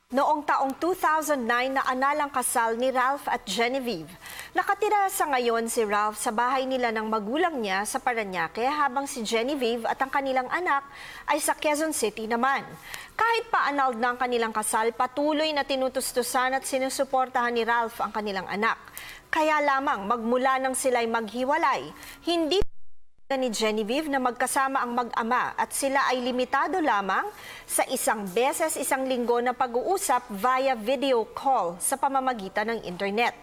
Noong taong 2009 na analang kasal ni Ralph at Genevieve. Nakatira sa ngayon si Ralph sa bahay nila ng magulang niya sa Parañaque habang si Genevieve at ang kanilang anak ay sa Quezon City naman. Kahit pa annulled na ang kanilang kasal, patuloy na tinutustusan at sinusuportahan ni Ralph ang kanilang anak. Kaya lamang magmula nang sila'y maghiwalay, hindi ni Genevieve na magkasama ang mag-ama at sila ay limitado lamang sa isang beses isang linggo na pag-uusap via video call sa pamamagitan ng internet.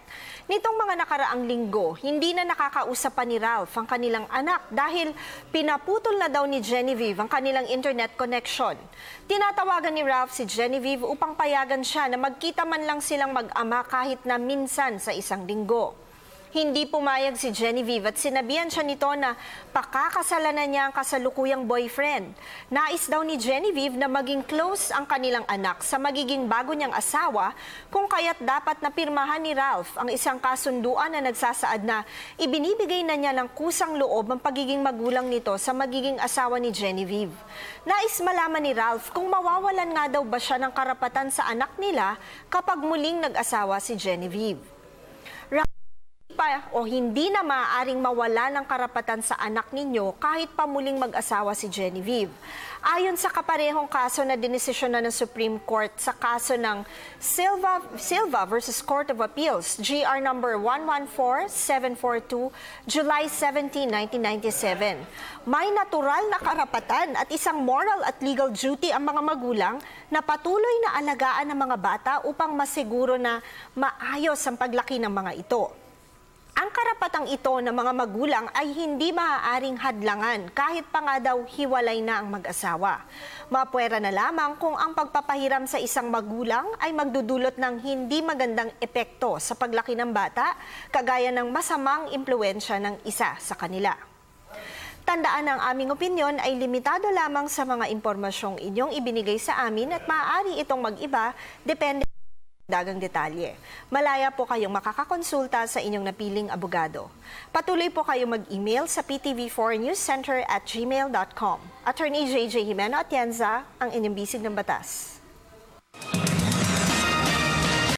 Nitong mga nakaraang linggo, hindi na nakakausap pa ni Ralph ang kanilang anak dahil pinaputol na daw ni Genevieve ang kanilang internet connection. Tinatawagan ni Ralph si Genevieve upang payagan siya na magkita man lang silang mag-ama kahit na minsan sa isang linggo. Hindi pumayag si Genevieve at sinabihan siya nito na pakakasalan na niya ang kasalukuyang boyfriend. Nais daw ni Genevieve na maging close ang kanilang anak sa magiging bago niyang asawa, kung kaya't dapat na pirmahan ni Ralph ang isang kasunduan na nagsasaad na ibinibigay na niya ng kusang loob ang pagiging magulang nito sa magiging asawa ni Genevieve. Nais malaman ni Ralph kung mawawalan nga daw ba siya ng karapatan sa anak nila kapag muling nag-asawa si Genevieve. O hindi na maaaring mawala ng karapatan sa anak ninyo kahit pa muling mag-asawa si Genevieve. Ayon sa kaparehong kaso na dinesisyon na ng Supreme Court sa kaso ng Silva versus Court of Appeals, GR number 114742, July 17, 1997. May natural na karapatan at isang moral at legal duty ang mga magulang na patuloy na alagaan ng mga bata upang masiguro na maayos ang paglaki ng mga ito. Ang karapatang ito ng mga magulang ay hindi maaaring hadlangan kahit pa nga daw hiwalay na ang mag-asawa. Mapwera na lamang kung ang pagpapahiram sa isang magulang ay magdudulot ng hindi magandang epekto sa paglaki ng bata, kagaya ng masamang impluwensya ng isa sa kanila. Tandaan ang aming opinyon ay limitado lamang sa mga impormasyong inyong ibinigay sa amin at maaari itong mag-iba depende dagang detalye. Malaya po kayong makakakonsulta sa inyong napiling abogado. Patuloy po kayong mag-email sa ptv4newscenter@gmail.com. Attorney JJ Jimeno Atienza, ang inyong bisig ng batas.